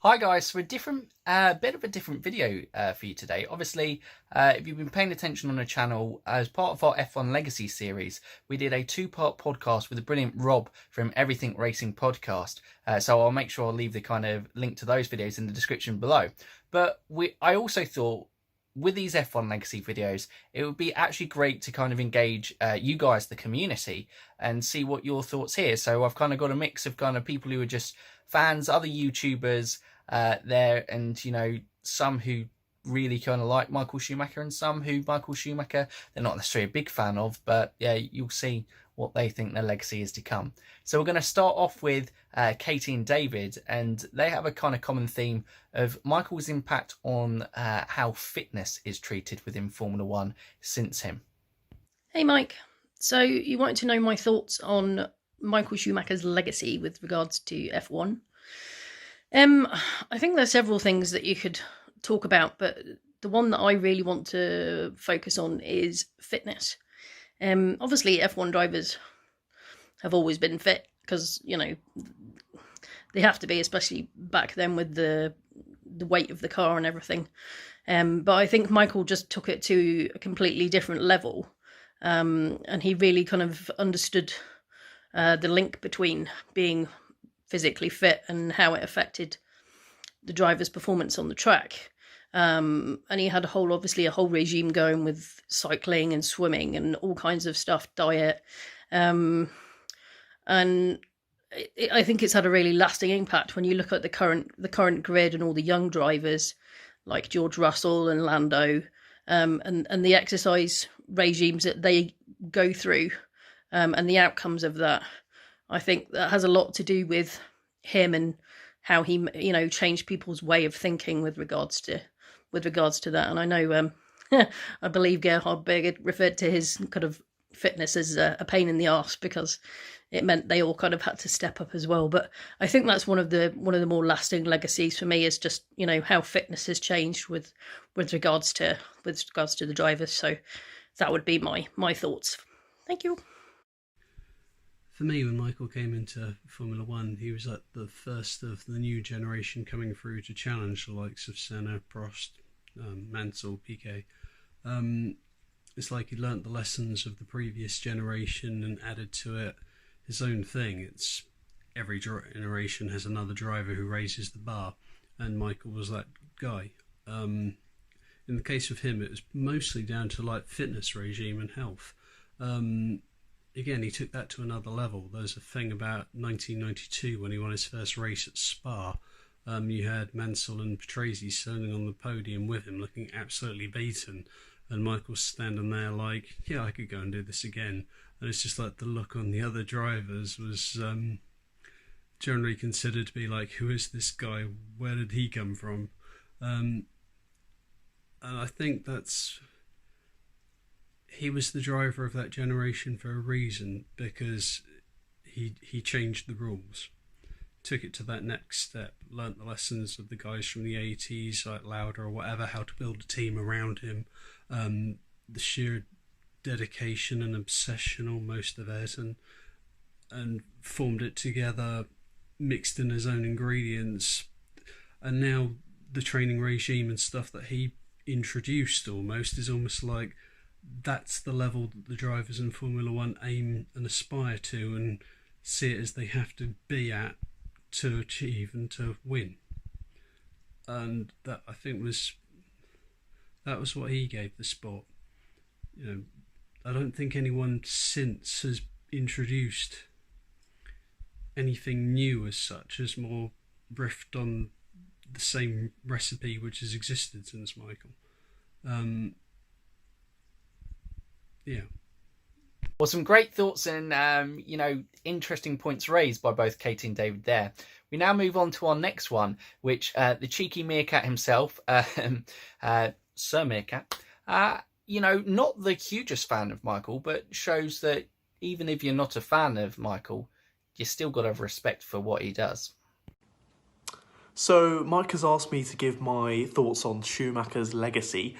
Hi guys, so bit of a different video for you today. Obviously, if you've been paying attention on the channel, as part of our F1 Legacy series, we did a two-part podcast with the brilliant Rob from Everything Racing Podcast. So I'll make sure I'll leave the kind of link to those videos in the description below. But I also thought, with these F1 Legacy videos, it would be actually great to kind of engage you guys, the community, and see what your thoughts here. So I've kind of got a mix of kind of people who are just fans, other YouTubers there, and some who really kind of like Michael Schumacher, and some who Michael Schumacher they're not necessarily a big fan of, but yeah, you'll see what they think their legacy is to come. So we're going to start off with Katie and David, and they have a kind of common theme of Michael's impact on how fitness is treated within Formula One since him. Hey Mike, so you wanted to know my thoughts on Michael Schumacher's legacy with regards to F1. I think there's several things that you could talk about, but the one that I really want to focus on is fitness. Obviously F1 drivers have always been fit because, they have to be, especially back then with the weight of the car and everything. But I think Michael just took it to a completely different level. And he really kind of understood the link between being physically fit and how it affected the driver's performance on the track. And he had a whole regime going with cycling and swimming and all kinds of stuff, diet. And I think it's had a really lasting impact when you look at the current grid and all the young drivers like George Russell and Lando, and the exercise regimes that they go through, and the outcomes of that. I think that has a lot to do with him and how he, changed people's way of thinking with regards to that. And I know, I believe Gerhard Berger referred to his kind of fitness as a pain in the arse because it meant they all kind of had to step up as well. But I think that's one of the more lasting legacies for me, is just how fitness has changed with regards to the drivers. So that would be my thoughts. Thank you. For me, when Michael came into Formula One, he was like the first of the new generation coming through to challenge the likes of Senna, Prost, Mansell, Piquet. It's like he learnt the lessons of the previous generation and added to it his own thing. It's every generation has another driver who raises the bar, and Michael was that guy. In the case of him, it was mostly down to like fitness regime and health. Again, he took that to another level. There's a thing about 1992 when he won his first race at Spa. You had Mansell and Patrese standing on the podium with him, looking absolutely beaten, and Michael's standing there like, yeah, I could go and do this again. And it's just like the look on the other drivers was generally considered to be like, who is this guy? Where did he come from? And I think he was the driver of that generation for a reason, because he changed the rules, took it to that next step, learnt the lessons of the guys from the 80s, like Lauda or whatever, how to build a team around him, the sheer dedication and obsession almost of it, and formed it together, mixed in his own ingredients. And now the training regime and stuff that he introduced almost is almost like that's the level that the drivers in Formula One aim and aspire to and see it as they have to be at to achieve and to win. And that, I think, that was what he gave the sport. I don't think anyone since has introduced anything new as such, as more riffed on the same recipe which has existed since Michael. Yeah. Well, some great thoughts and, interesting points raised by both Katie and David there. We now move on to our next one, which the cheeky meerkat himself, Sir Meerkat, not the hugest fan of Michael, but shows that even if you're not a fan of Michael, you still got to have respect for what he does. So Mike has asked me to give my thoughts on Schumacher's legacy.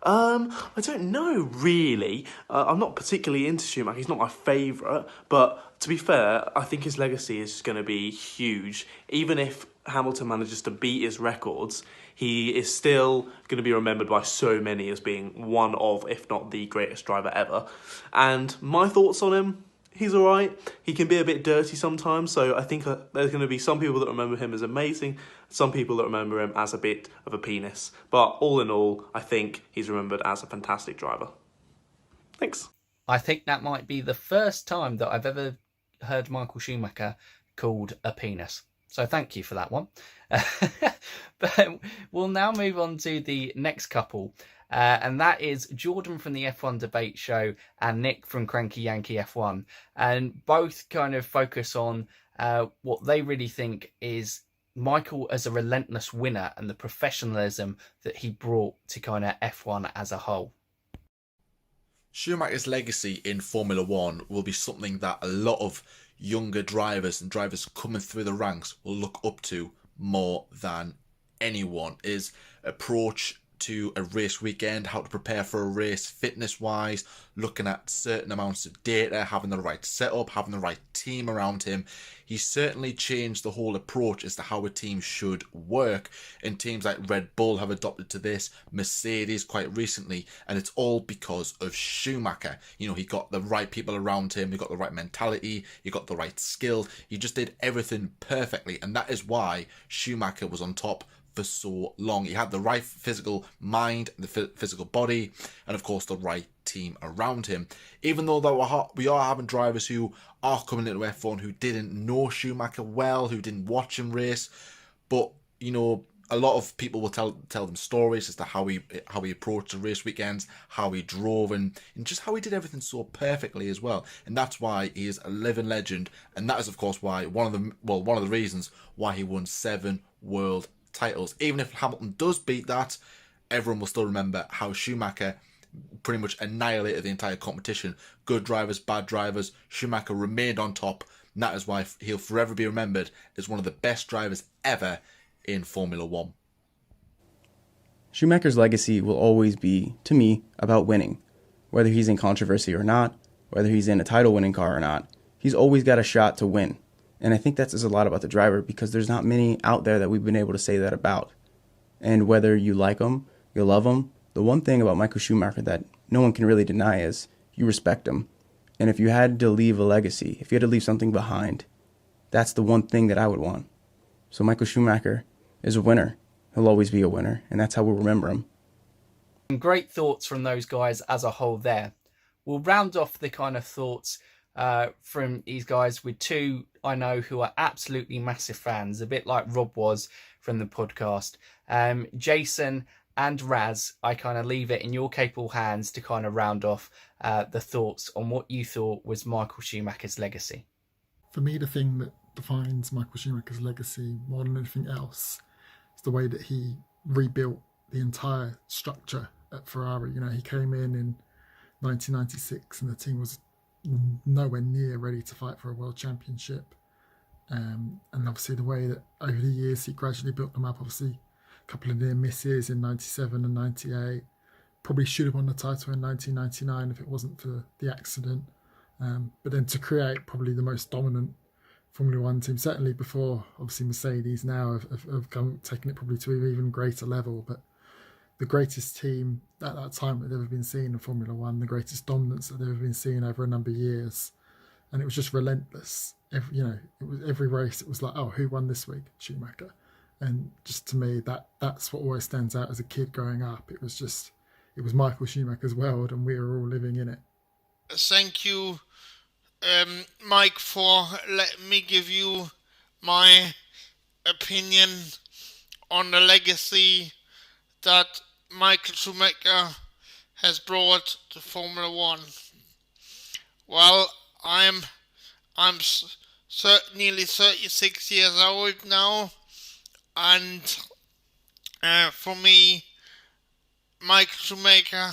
I don't know, really. I'm not particularly into Schumacher. He's not my favourite. But to be fair, I think his legacy is going to be huge. Even if Hamilton manages to beat his records, he is still going to be remembered by so many as being one of, if not the greatest driver ever. And my thoughts on him, he's all right. He can be a bit dirty sometimes, so I think there's going to be some people that remember him as amazing, some people that remember him as a bit of a penis. But all in all, I think he's remembered as a fantastic driver. Thanks. I think that might be the first time that I've ever heard Michael Schumacher called a penis. So thank you for that one. But we'll now move on to the next couple. And that is Jordan from the F1 Debate Show and Nick from Cranky Yankee F1. And both kind of focus on what they really think is Michael as a relentless winner and the professionalism that he brought to kind of F1 as a whole. Schumacher's legacy in Formula One will be something that a lot of younger drivers and drivers coming through the ranks will look up to more than anyone. His approach to a race weekend, how to prepare for a race fitness wise, looking at certain amounts of data, having the right setup, having the right team around him. He certainly changed the whole approach as to how a team should work, and teams like Red Bull have adopted to this, Mercedes quite recently, and it's all because of Schumacher. You know, he got the right people around him, he got the right mentality, he got the right skill, he just did everything perfectly, and that is why Schumacher was on top for so long. He had the right physical mind, the physical body, and of course the right team around him. Even though we are having drivers who are coming into F1 who didn't know Schumacher well, who didn't watch him race, but you know, a lot of people will tell them stories as to how he approached the race weekends, how he drove, and just how he did everything so perfectly as well. And that's why he is a living legend, and that is of course why one of the reasons why he won 7 world titles. Even if Hamilton does beat that, everyone will still remember how Schumacher pretty much annihilated the entire competition. Good drivers, bad drivers, Schumacher remained on top, and that is why he'll forever be remembered as one of the best drivers ever in Formula One. Schumacher's legacy will always be, to me, about winning. Whether he's in controversy or not, whether he's in a title-winning car or not, he's always got a shot to win. And I think that says a lot about the driver, because there's not many out there that we've been able to say that about. And whether you like him, you love him, the one thing about Michael Schumacher that no one can really deny is you respect him. And if you had to leave a legacy, if you had to leave something behind, that's the one thing that I would want. So Michael Schumacher is a winner. He'll always be a winner, and that's how we'll remember him. Some great thoughts from those guys as a whole there. We'll round off the kind of thoughts from these guys with two I know who are absolutely massive fans, a bit like Rob was from the podcast. Jason and Raz, I kind of leave it in your capable hands to kind of round off the thoughts on what you thought was Michael Schumacher's legacy. For me, the thing that defines Michael Schumacher's legacy more than anything else is the way that he rebuilt the entire structure at Ferrari. You know, he came in 1996 and the team was nowhere near ready to fight for a world championship. And obviously the way that over the years he gradually built them up, obviously a couple of near misses in 97 and 98. Probably should have won the title in 1999 if it wasn't for the accident. But then to create probably the most dominant Formula One team, certainly before obviously Mercedes now have taken it probably to an even greater level, but the greatest team at that time that had ever been seen in Formula One, the greatest dominance that they've ever been seen over a number of years. And it was just relentless. Every race, it was like, oh, who won this week? Schumacher. And just to me, that's what always stands out as a kid growing up. It was Michael Schumacher's world, and we were all living in it. Thank you, Mike, for letting me give you my opinion on the legacy that Michael Schumacher has brought to Formula One. Well, I'm nearly 36 years old now, and for me, Michael Schumacher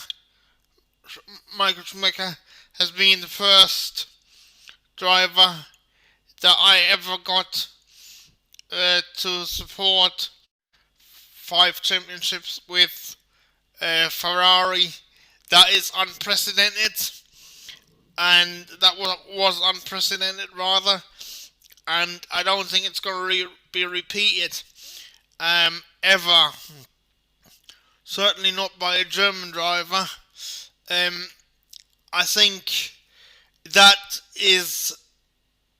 has been the first driver that I ever got to support 5 championships with Ferrari. That is unprecedented, and that was unprecedented rather. and I don't think it's going to be repeated ever. Certainly not by a German driver. I think that is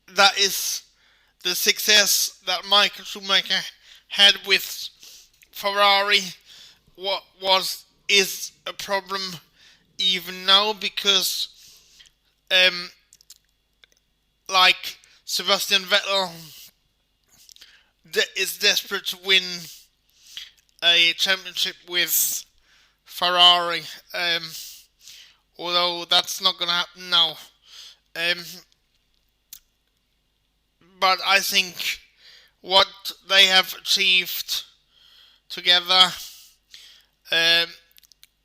the success that Michael Schumacher had with Ferrari. Is a problem even now, because like Sebastian Vettel is desperate to win a championship with Ferrari, although that's not going to happen now. But I think what they have achieved together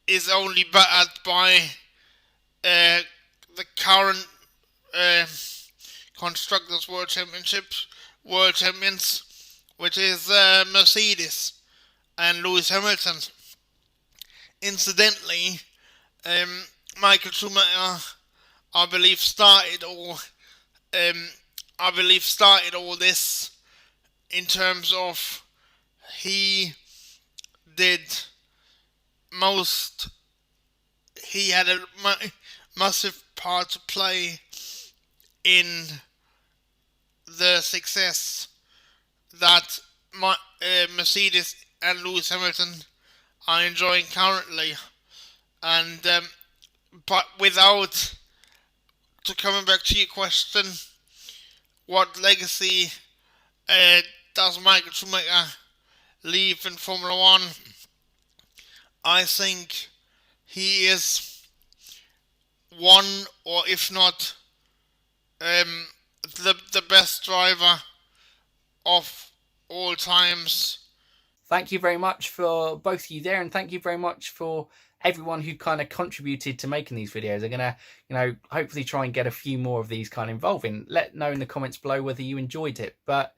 is only battered by the current Constructors' World Champions, which is Mercedes and Lewis Hamilton. Incidentally, Michael Schumacher, I believe, started all this in terms of he had a massive part to play in the success that Mercedes and Lewis Hamilton are enjoying currently. And but coming back to your question, what legacy does Michael Schumacher leave in Formula One? I think he is one, or if not the best driver of all times. Thank you very much for both of you there, and thank you very much for everyone who kind of contributed to making these videos. I'm gonna, hopefully try and get a few more of these kind of involving. Let know in the comments below whether you enjoyed it. But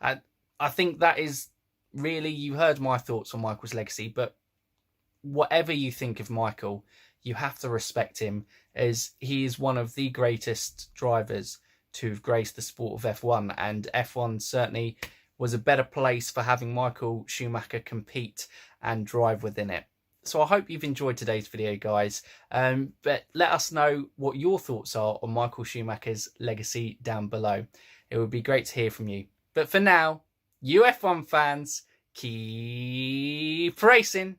I think that is really, you heard my thoughts on Michael's legacy. But whatever you think of Michael, you have to respect him, as he is one of the greatest drivers to have graced the sport of F1, and F1 certainly was a better place for having Michael Schumacher compete and drive within it. So I hope you've enjoyed today's video, guys. But let us know what your thoughts are on Michael Schumacher's legacy down below. It would be great to hear from you. But for now, you F1 fans, keep racing.